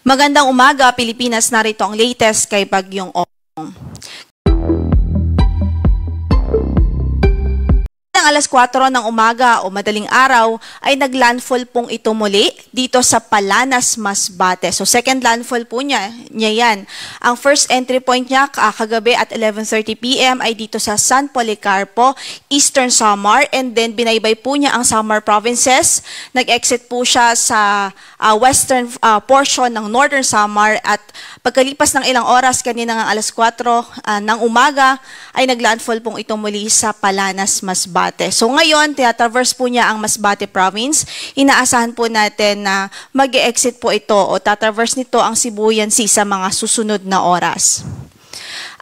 Magandang umaga, Pilipinas. Narito ang latest kay Bagyong Opong. Alas 4 ng umaga o madaling araw ay naglandfall pong ito muli dito sa Palanas, Masbate. So second landfall po niya yan. Ang first entry point niya kagabi at 11:30 PM ay dito sa San Policarpo, Eastern Samar, and then binaybay po niya ang Samar provinces. Nag-exit po siya sa western portion ng Northern Samar at pagkalipas ng ilang oras kanina ng alas 4 ng umaga ay naglandfall pong ito muli sa Palanas, Masbate. So ngayon, traverse po niya ang Masbate province. Inaasahan po natin na mag-exit po ito o tatraverse nito ang Sibuyan Sea sa mga susunod na oras.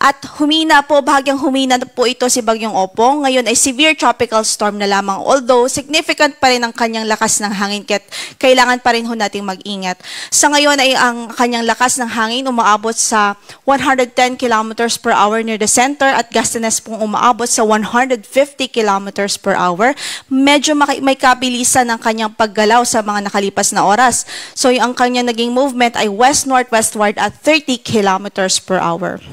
At bahagyang humina po ito si Bagyong Opong. Ngayon ay severe tropical storm na lamang. Although significant pa rin ang kanyang lakas ng hangin, kailangan pa rin ho nating mag-ingat. Sa ngayon ay ang kanyang lakas ng hangin umaabot sa 110 kilometers per hour near the center at gustiness pong umaabot sa 150 kilometers per hour. Medyo may kabilisan ng kanyang paggalaw sa mga nakalipas na oras. So ang kanyang naging movement ay west-northwestward at 30 kilometers per hour.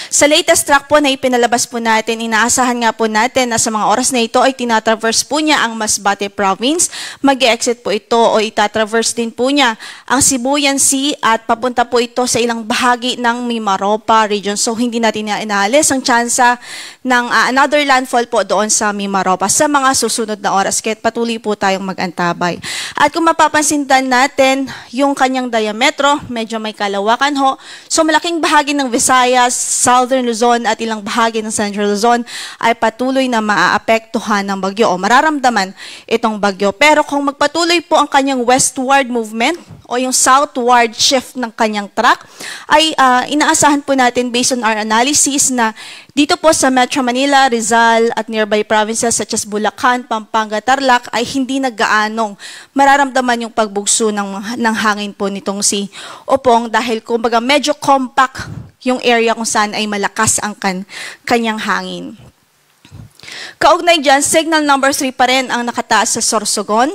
Sa latest track po na ipinalabas po natin, inaasahan nga po natin na sa mga oras na ito ay tinatraverse po niya ang Masbate province. Mag-exit po ito o itatraverse din po niya ang Sibuyan Sea at papunta po ito sa ilang bahagi ng Mimaropa region. So hindi natin inaalis ang tsansa ng another landfall po doon sa Mimaropa sa mga susunod na oras. Kaya patuloy po tayong mag-antabay. At kung mapapansindan natin yung kanyang diametro, medyo may kalawakan ho. So malaking bahagi ng Visayas, Southern Luzon at ilang bahagi ng Central Luzon ay patuloy na maaapektuhan ng bagyo o mararamdaman itong bagyo. Pero kung magpatuloy po ang kanyang westward movement o yung southward shift ng kanyang track, ay inaasahan po natin based on our analysis na dito po sa Metro Manila, Rizal at nearby provinces such as Bulacan, Pampanga, Tarlac ay hindi naggaanong mararamdaman yung pagbugso ng hangin po nitong si Opong dahil kumbaga medyo compact yung area kung saan ay malakas ang kanyang hangin. Kaugnay dyan, signal number 3 pa rin ang nakataas sa Sorsogon,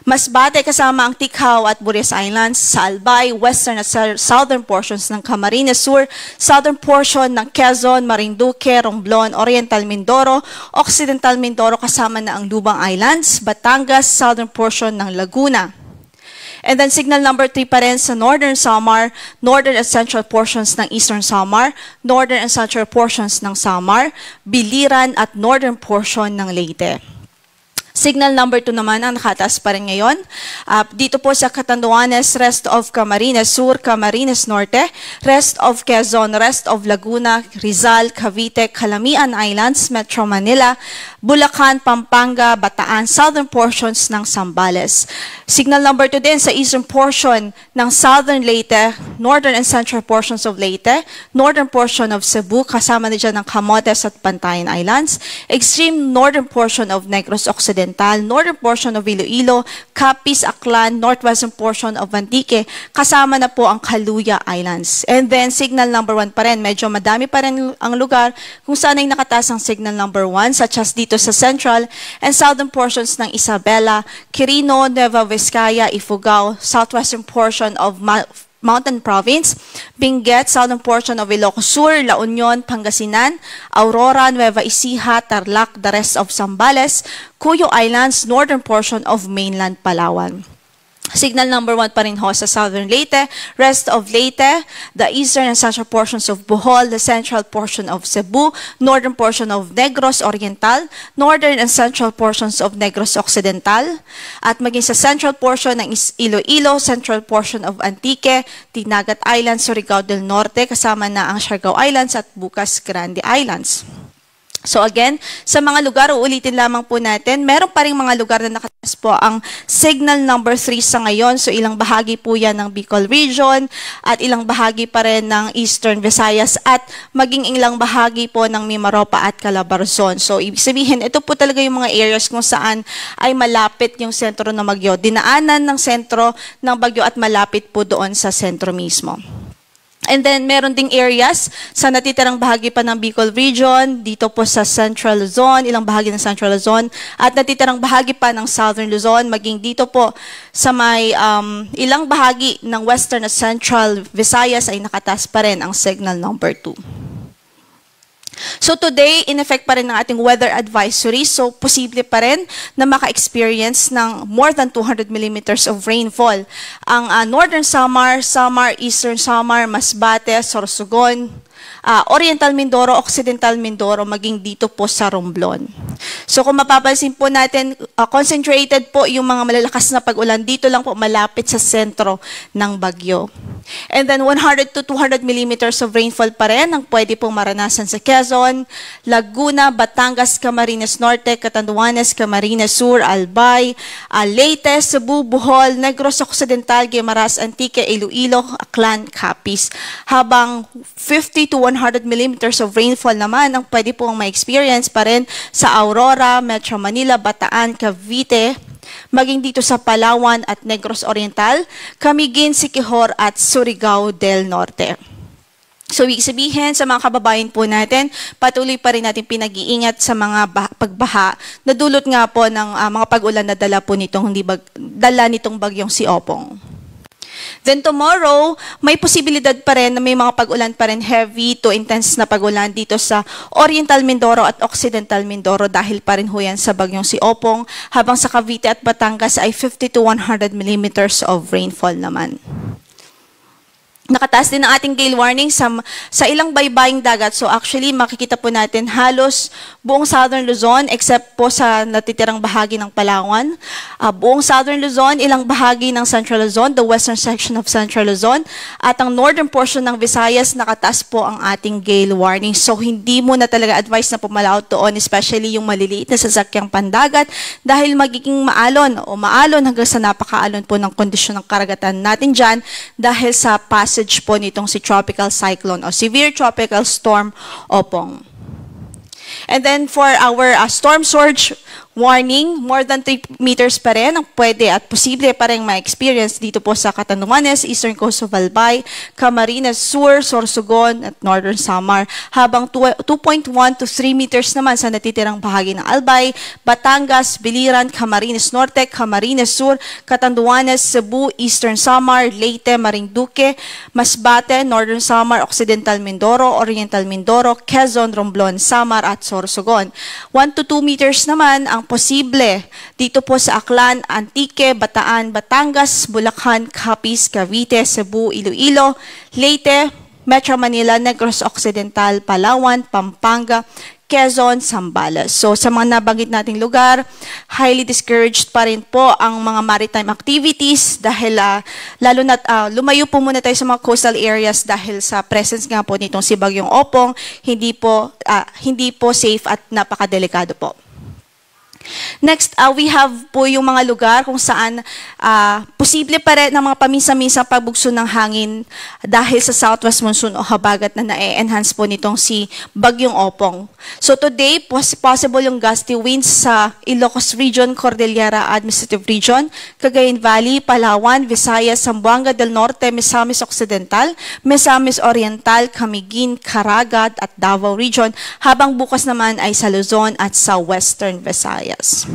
Masbate kasama ang Tikhaw at Bures Islands, sa Albay, western at southern portions ng Camarines Sur, southern portion ng Quezon, Marinduque, Romblon, Oriental Mindoro, Occidental Mindoro kasama na ang Lubang Islands, Batangas, southern portion ng Laguna. And then signal number 3 pa rin sa Northern Samar, northern and central portions ng Eastern Samar, northern and central portions ng Samar, Biliran at northern portion ng Leyte. Signal number 2 naman ang nakataas pa rin ngayon. Dito po sa Catanduanes, rest of Camarines Sur, Camarines Norte, rest of Quezon, rest of Laguna, Rizal, Cavite, Calamian Islands, Metro Manila, Bulacan, Pampanga, Bataan, southern portions ng Zambales. Signal number 2 din sa eastern portion ng southern Leyte, northern and central portions of Leyte, northern portion of Cebu, kasama na dyan ng Camotes at Pantayan Islands, extreme northern portion of Negros Occidental, northern portion of Iloilo, Capiz, Aklan, northwestern portion of Antique, kasama na po ang Kaluya Islands. And then signal number 1 pa rin, medyo madami pa rin ang lugar kung saan ay nakataas ang signal number 1, such as dito sa central and southern portions ng Isabela, Quirino, Nueva Vizcaya, Ifugao, southwestern portion of Mountain Province, Benguet, southern portion of Ilocos Sur, La Union, Pangasinan, Aurora, Nueva Ecija, Tarlac, the rest of Zambales, Cuyo Islands, northern portion of mainland Palawan. Signal number 1 pa rin ho sa southern Leyte, rest of Leyte, the eastern and central portions of Bohol, the central portion of Cebu, northern portion of Negros Oriental, northern and central portions of Negros Occidental, at maging sa central portion ng Iloilo, central portion of Antique, Tinagat Islands, Surigao del Norte, kasama na ang Siargao Islands at Bukas Grande Islands. So again, sa mga lugar, uulitin lamang po natin, meron pa rin mga lugar na nakataas po ang signal number 3 sa ngayon. So ilang bahagi po yan ng Bicol Region at ilang bahagi pa rin ng Eastern Visayas at maging ilang bahagi po ng Mimaropa at Calabarzon. So ibig sabihin, ito po talaga yung mga areas kung saan ay malapit yung sentro ng bagyo. Dinaanan ng sentro ng bagyo at malapit po doon sa sentro mismo. And then, meron ding areas sa natitirang bahagi pa ng Bicol Region, dito po sa Central Luzon, ilang bahagi ng Central Luzon, at natitirang bahagi pa ng Southern Luzon, maging dito po sa may ilang bahagi ng Western at Central Visayas ay nakataas pa rin ang signal number 2. So today, in effect pa rin ng ating weather advisory. So posible pa rin na maka-experience ng more than 200 millimeters of rainfall. Ang Northern Samar, Eastern Samar, Masbate, Sorsogon, Oriental Mindoro, Occidental Mindoro, maging dito po sa Romblon. So kung mapapansin po natin, concentrated po yung mga malalakas na pag-ulan dito lang po malapit sa sentro ng bagyo. And then 100 to 200 millimeters of rainfall pa rin ang pwede pong maranasan sa Quezon, Laguna, Batangas, Camarines Norte, Catanduanes, Camarines Sur, Albay, Leyte, Cebu, Bohol, Negros Occidental, Guimaras, Antique, Iloilo, Aklan, Capiz. Habang 50 to 100 millimeters of rainfall naman ang pwede pong ma-experience pa rin sa Aurora, Metro Manila, Bataan, Cavite, maging dito sa Palawan at Negros Oriental, Camiguin, Siquijor at Surigao del Norte. So, ibig sabihin sa mga kababayan po natin, patuloy pa rin natin pinag-iingat sa mga pagbaha na dulot nga po ng mga pag-ulan na dala nitong bagyong si Opong. Then tomorrow, may posibilidad pa rin na may mga pag-ulan pa rin, heavy to intense na pag-ulan dito sa Oriental Mindoro at Occidental Mindoro dahil pa rin ho yan sa bagyong si Opong, habang sa Cavite at Batangas ay 50 to 100 millimeters of rainfall naman. Nakataas din ang ating gale warning sa ilang baybaying dagat. So actually, makikita po natin halos buong Southern Luzon except po sa natitirang bahagi ng Palawan. Buong Southern Luzon, ilang bahagi ng Central Luzon, the western section of Central Luzon, at ang northern portion ng Visayas, nakataas po ang ating gale warning. So hindi mo na talaga advice na pumalaot doon, especially yung maliliit na sasakyang pandagat dahil magiging maalon hanggang sa napakaalon po ng kondisyon ng karagatan natin dyan dahil sa passage po nitong si tropical cyclone o severe tropical storm Opong. And then for our storm surge warning, more than 3 meters pa rin ang pwede at posible pa rin ma-experience dito po sa Catanduanes, Eastern Coast of Albay, Camarines Sur, Sorsogon at Northern Samar. Habang 2.1 to 3 meters naman sa natitirang bahagi ng Albay, Batangas, Biliran, Camarines Norte, Camarines Sur, Catanduanes, Cebu, Eastern Samar, Leyte, Marinduque, Masbate, Northern Samar, Occidental Mindoro, Oriental Mindoro, Quezon, Romblon, Samar at Sorsogon. 1 to 2 meters naman ang posible dito po sa Aklan, Antique, Bataan, Batangas, Bulacan, Capiz, Cavite, Cebu, Iloilo, Leyte, Metro Manila, Negros Occidental, Palawan, Pampanga, Quezon, Zambales. So sa mga nabanggit nating lugar, highly discouraged pa rin po ang mga maritime activities dahil lalo na lumayo po muna tayo sa mga coastal areas dahil sa presence nga po nitong si Bagyong Opong, hindi po safe at napakadelikado po. Next, we have po yung mga lugar kung saan posible pa rin ng mga paminsan-minsang pagbugso ng hangin dahil sa southwest monsoon o habagat na na-enhance po nitong si Bagyong Opong. So today, possible yung gusty winds sa Ilocos Region, Cordillera Administrative Region, Cagayan Valley, Palawan, Visayas, Zamboanga del Norte, Misamis Occidental, Misamis Oriental, Camiguin, Caraga at Davao Region, habang bukas naman ay sa Luzon at sa Western Visayas.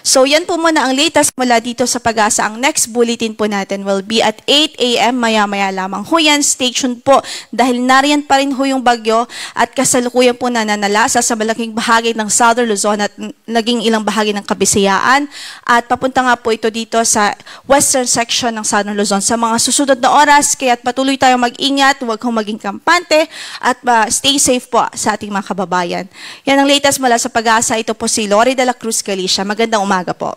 So yan po muna ang latest mula dito sa Pag-asa. Ang next bulletin po natin will be at 8 a.m. maya-maya lamang. Ho yan, stay tuned po dahil nariyan pa rin ho yung bagyo at kasalukuyan po nananalasa sa malaking bahagi ng Southern Luzon at naging ilang bahagi ng Kabisayaan at papunta nga po ito dito sa western section ng Southern Luzon sa mga susunod na oras. Kaya patuloy tayong mag-ingat, huwag kong maging kampante at stay safe po sa ating mga kababayan. Yan ang latest mula sa Pag-asa. Ito po si Lori de la Cruz Galicia. Magandang umaga po.